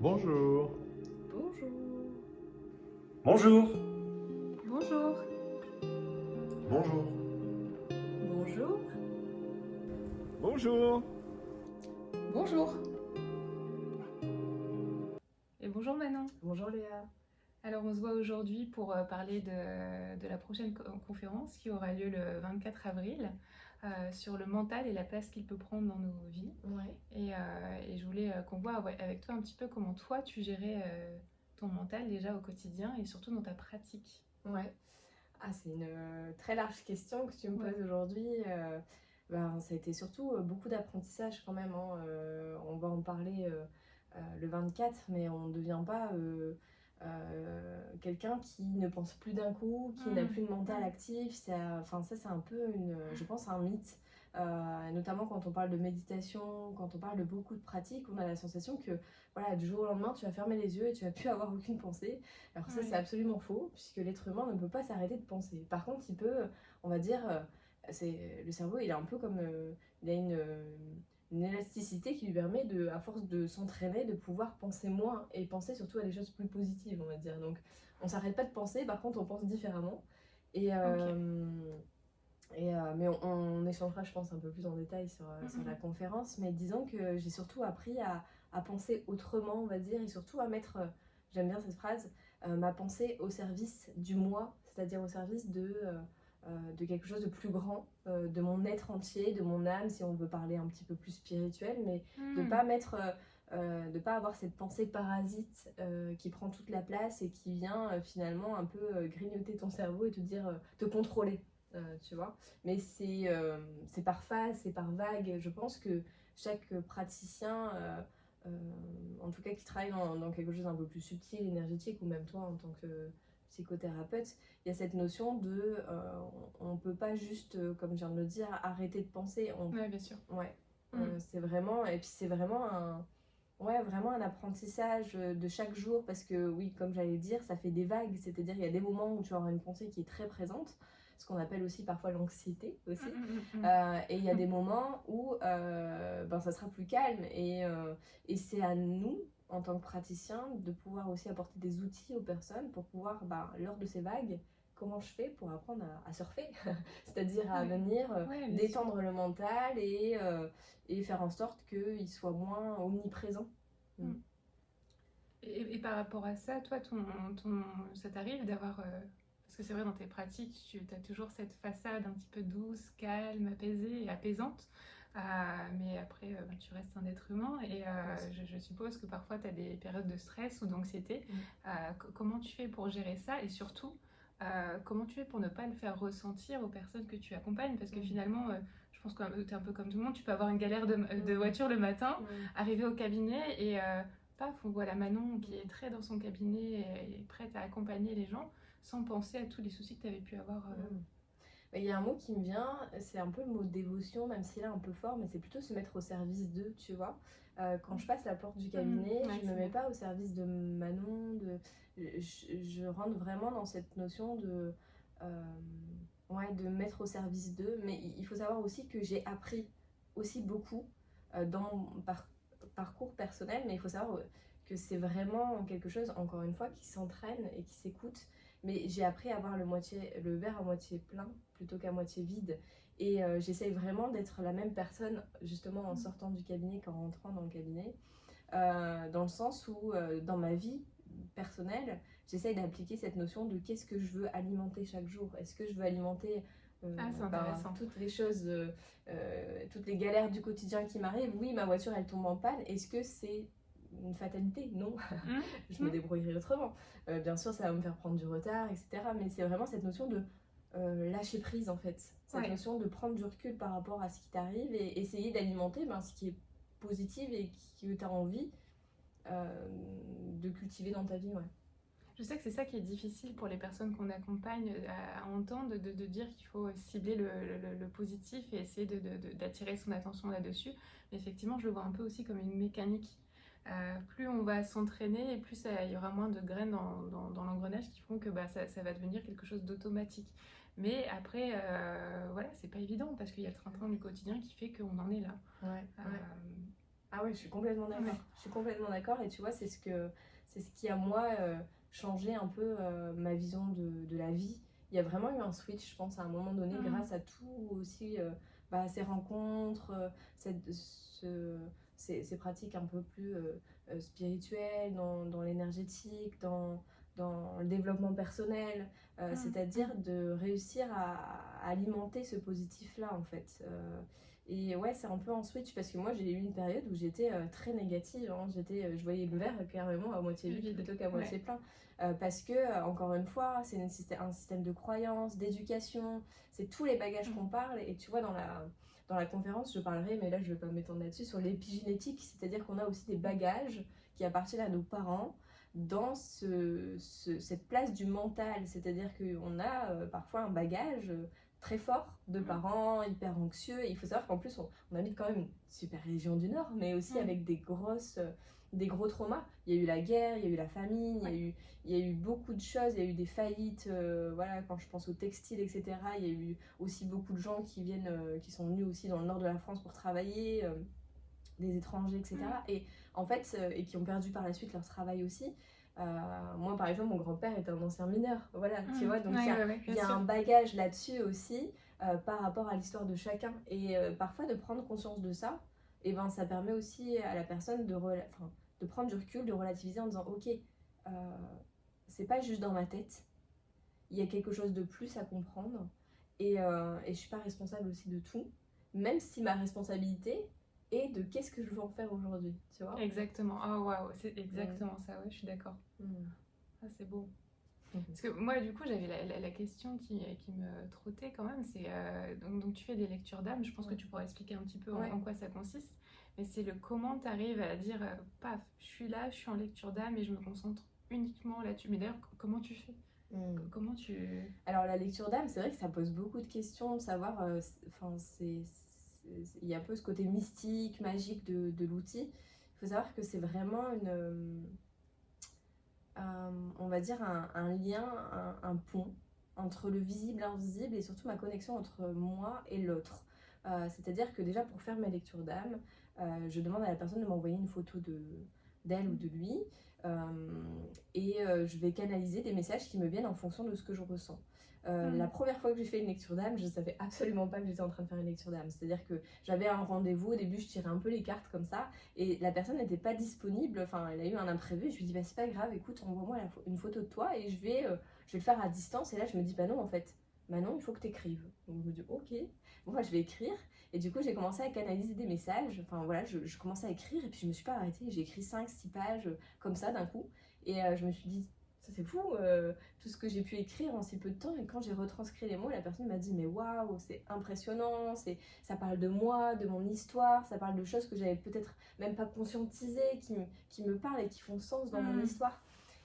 Bonjour. Bonjour. Bonjour. Bonjour. Bonjour. Bonjour. Bonjour. Bonjour. Et bonjour Manon. Bonjour Léa. Alors on se voit aujourd'hui pour parler de la prochaine conférence qui aura lieu le 24 avril sur le mental et la place qu'il peut prendre dans nos vies. Ouais. Et je voulais qu'on voit avec toi un petit peu comment toi tu gérais ton mental déjà au quotidien et surtout dans ta pratique. Ouais. Ah, c'est une très large question que tu me Ouais. poses aujourd'hui. Ça a été surtout beaucoup d'apprentissage quand même, hein. On va en parler le 24, mais on ne devient pas quelqu'un qui ne pense plus d'un coup, qui n'a plus de mental actif. Ça, c'est un peu, je pense, un mythe. Notamment quand on parle de méditation, quand on parle de beaucoup de pratiques, on a la sensation que voilà, du jour au lendemain, tu vas fermer les yeux et tu vas plus avoir aucune pensée. Alors ça, Oui. c'est absolument faux, puisque l'être humain ne peut pas s'arrêter de penser. Par contre, il peut, on va dire, le cerveau, il est un peu comme, il a une élasticité qui lui permet, à force de s'entraîner, de pouvoir penser moins et penser surtout à des choses plus positives, on va dire. Donc, on s'arrête pas de penser, par contre, on pense différemment. Et, mais on échangera, je pense, un peu plus en détail sur la conférence. Mais disons que j'ai surtout appris à penser autrement, on va dire, et surtout à mettre, j'aime bien cette phrase, ma pensée au service du moi, c'est-à-dire au service de quelque chose de plus grand, de mon être entier, de mon âme, si on veut parler un petit peu plus spirituel, mais de pas mettre... de pas avoir cette pensée parasite qui prend toute la place et qui vient finalement un peu grignoter ton cerveau et te dire, te contrôler. Tu vois, mais c'est par phase, c'est par vague. Je pense que chaque praticien, en tout cas qui travaille dans quelque chose d'un peu plus subtil, énergétique, ou même toi en tant que psychothérapeute, il y a cette notion de on peut pas juste, comme je viens de le dire, arrêter de penser. Ouais, bien sûr. Ouais, c'est vraiment, et puis c'est vraiment vraiment un apprentissage de chaque jour, parce que oui, comme j'allais dire, ça fait des vagues, c'est-à-dire il y a des moments où tu auras une pensée qui est très présente, ce qu'on appelle aussi parfois l'anxiété aussi, et il y a des moments où ça sera plus calme, et c'est à nous, en tant que praticiens, de pouvoir aussi apporter des outils aux personnes pour pouvoir, lors de ces vagues, comment je fais pour apprendre à surfer, c'est-à-dire à venir détendre le mental et faire en sorte qu'il soit moins omniprésent. Et par rapport à ça, toi, ça t'arrive d'avoir... parce que c'est vrai, dans tes pratiques, tu as toujours cette façade un petit peu douce, calme, apaisée et apaisante. Mais après, tu restes un être humain et je suppose que parfois tu as des périodes de stress ou d'anxiété. Comment tu fais pour gérer ça et surtout, comment tu fais pour ne pas le faire ressentir aux personnes que tu accompagnes? Parce que finalement, je pense que tu es un peu comme tout le monde, tu peux avoir une galère de voiture le matin, arriver au cabinet et paf, on voit la Manon qui est très dans son cabinet et prête à accompagner les gens sans penser à tous les soucis que tu avais pu avoir. Il y a un mot qui me vient, c'est un peu le mot dévotion, même s'il est un peu fort, mais c'est plutôt se mettre au service d'eux, tu vois. Quand je passe la porte du cabinet, je ne me mets pas au service de Manon, je rentre vraiment dans cette notion de mettre au service d'eux. Mais il faut savoir aussi que j'ai appris aussi beaucoup dans mon parcours personnel, mais il faut savoir que c'est vraiment quelque chose, encore une fois, qui s'entraîne et qui s'écoute. Mais j'ai appris à voir le verre à moitié plein plutôt qu'à moitié vide. Et j'essaye vraiment d'être la même personne, justement, en sortant du cabinet qu'en rentrant dans le cabinet. Dans le sens où, dans ma vie personnelle, j'essaye d'appliquer cette notion de qu'est-ce que je veux alimenter chaque jour. Est-ce que je veux alimenter toutes les choses, toutes les galères du quotidien qui m'arrivent? Oui, ma voiture, elle tombe en panne. Est-ce que c'est une fatalité? Non. Je me débrouillerai autrement. Bien sûr, ça va me faire prendre du retard, etc. Mais c'est vraiment cette notion de lâcher prise, en fait. Cette notion de prendre du recul par rapport à ce qui t'arrive et essayer d'alimenter ce qui est positif et que tu as envie de cultiver dans ta vie. Ouais. Je sais que c'est ça qui est difficile pour les personnes qu'on accompagne à entendre, de dire qu'il faut cibler le positif et essayer d'attirer son attention là-dessus. Mais effectivement, je le vois un peu aussi comme une mécanique. Plus on va s'entraîner et plus il y aura moins de graines dans l'engrenage qui font que ça va devenir quelque chose d'automatique. Mais après, voilà, c'est pas évident parce qu'il y a le train-train du quotidien qui fait qu'on en est là. Ah ouais, je suis complètement d'accord. Ouais. Je suis complètement d'accord et tu vois, c'est ce qui a moi changé un peu ma vision de la vie. Il y a vraiment eu un switch, je pense, à un moment donné, grâce à tout aussi, ces rencontres, ces pratiques un peu plus spirituelles, dans l'énergétique, dans le développement personnel, c'est-à-dire de réussir à alimenter ce positif-là, en fait. Et ouais, c'est un peu en switch parce que moi j'ai eu une période où j'étais très négative, hein. Je voyais le verre carrément à moitié vide plutôt qu'à moitié plein. Parce que, encore une fois, c'est un système de croyance, d'éducation, c'est tous les bagages qu'on parle. Et tu vois, dans la conférence, je parlerai, mais là je ne vais pas m'étendre là-dessus, sur l'épigénétique, c'est-à-dire qu'on a aussi des bagages qui appartiennent à nos parents dans cette place du mental, c'est-à-dire qu'on a parfois un bagage très fort de parents hyper anxieux. Et il faut savoir qu'en plus, on habite quand même une super région du Nord, mais aussi avec des gros traumas. Il y a eu la guerre, il y a eu la famine, il y a eu beaucoup de choses, il y a eu des faillites, voilà, quand je pense au textile, etc. Il y a eu aussi beaucoup de gens qui sont venus aussi dans le nord de la France pour travailler, des étrangers, etc. Et en fait, et qui ont perdu par la suite leur travail aussi. Moi, par exemple, mon grand-père était un ancien mineur, voilà, tu vois, donc il y a un bagage là-dessus aussi par rapport à l'histoire de chacun. Et parfois, de prendre conscience de ça, et ben, ça permet aussi à la personne de prendre du recul, de relativiser en disant, ok, c'est pas juste dans ma tête, il y a quelque chose de plus à comprendre, et je suis pas responsable aussi de tout, même si ma responsabilité est de qu'est-ce que je veux en faire aujourd'hui, tu vois. Exactement. Oh waouh, c'est exactement ça, ouais, je suis d'accord. Ah, c'est beau. Parce que moi, du coup, j'avais la question qui me trottait quand même. C'est donc tu fais des lectures d'âme. Je pense que tu pourrais expliquer un petit peu en quoi ça consiste. Mais c'est le comment tu arrives à dire paf, je suis là, je suis en lecture d'âme et je me concentre uniquement là-dessus. Mais d'ailleurs, comment tu fais? Comment tu... Alors, la lecture d'âme, c'est vrai que ça pose beaucoup de questions, de savoir. Il y a un peu ce côté mystique, magique de l'outil. Il faut savoir que c'est vraiment on va dire un lien, un pont entre le visible et l'invisible, et surtout ma connexion entre moi et l'autre. C'est-à-dire que déjà, pour faire mes lectures d'âme, je demande à la personne de m'envoyer une photo d'elle ou de lui, et je vais canaliser des messages qui me viennent en fonction de ce que je ressens. La première fois que j'ai fait une lecture d'âme, je ne savais absolument pas que j'étais en train de faire une lecture d'âme. C'est-à-dire que j'avais un rendez-vous, au début je tirais un peu les cartes comme ça, et la personne n'était pas disponible, enfin elle a eu un imprévu, et je lui dis bah c'est pas grave, écoute, envoie-moi une photo de toi et je vais le faire à distance. Et là je me dis bah non en fait, bah non, il faut que tu écrives. Donc je me dis ok, bon bah je vais écrire. Et du coup j'ai commencé à canaliser des messages, enfin voilà, je commençais à écrire, et puis je me suis pas arrêtée, j'ai écrit 5-6 pages comme ça d'un coup. Et je me suis dit, ça c'est fou, tout ce que j'ai pu écrire en si peu de temps. Et quand j'ai retranscrit les mots, la personne m'a dit, mais waouh, c'est impressionnant, ça parle de moi, de mon histoire, ça parle de choses que j'avais peut-être même pas conscientisées, qui me parlent et qui font sens dans mon histoire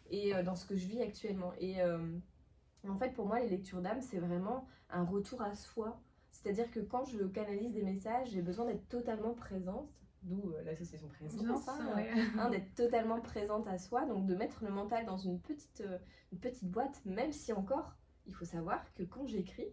et dans ce que je vis actuellement. Et en fait, pour moi, les lectures d'âme, c'est vraiment un retour à soi. C'est-à-dire que quand je canalise des messages, j'ai besoin d'être totalement présente, d'où l'association présence, d'être totalement présente à soi, donc de mettre le mental dans une petite boîte, même si encore, il faut savoir que quand j'écris,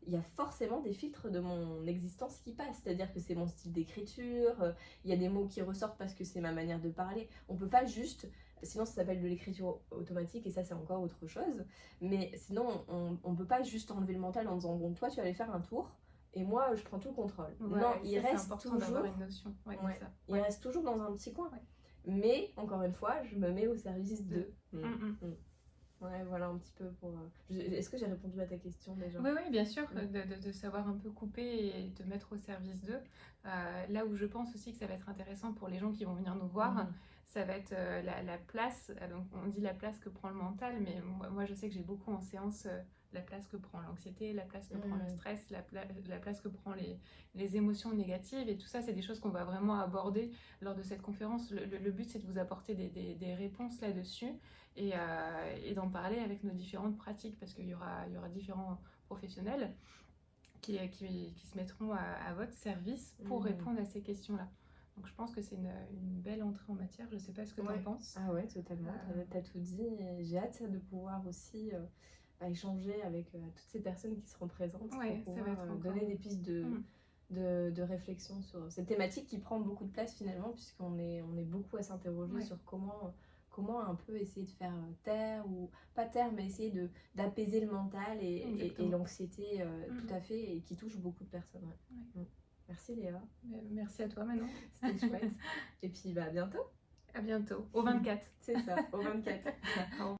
il y a forcément des filtres de mon existence qui passent, c'est-à-dire que c'est mon style d'écriture, il y a des mots qui ressortent parce que c'est ma manière de parler. On peut pas juste, sinon ça s'appelle de l'écriture automatique et ça c'est encore autre chose, mais sinon on peut pas juste enlever le mental en disant bon toi tu vas aller faire un tour et moi je prends tout le contrôle. Non, il reste toujours une notion. Il reste toujours dans un petit coin. Mais encore une fois, je me mets au service d'eux. Ouais, voilà un petit peu pour... Est-ce que j'ai répondu à ta question déjà? Oui, bien sûr, de savoir un peu couper et de mettre au service d'eux. Là où je pense aussi que ça va être intéressant pour les gens qui vont venir nous voir, ça va être la place. Donc on dit la place que prend le mental, mais moi je sais que j'ai beaucoup en séance la place que prend l'anxiété, la place que prend le stress, la place que prend les émotions négatives. Et tout ça, c'est des choses qu'on va vraiment aborder lors de cette conférence. Le but, c'est de vous apporter des réponses là-dessus. Et d'en parler avec nos différentes pratiques, parce qu'il y aura différents professionnels qui se mettront à votre service pour répondre à ces questions-là. Donc je pense que c'est une belle entrée en matière. Je ne sais pas ce que tu en penses. Ah ouais, totalement. T'as tout dit. Et j'ai hâte de pouvoir aussi échanger avec toutes ces personnes qui seront présentes pour pouvoir donner des pistes de réflexion sur cette thématique qui prend beaucoup de place finalement, puisqu'on est beaucoup à s'interroger Ouais. sur comment un peu essayer de faire taire, ou pas taire, mais essayer d'apaiser le mental et Exactement. l'anxiété, tout à fait, et qui touche beaucoup de personnes. Ouais. Ouais. Merci Léa, Merci à toi Manon. c'était chouette. Et puis à bientôt, À bientôt. Au 24. c'est ça, au 24. Au revoir.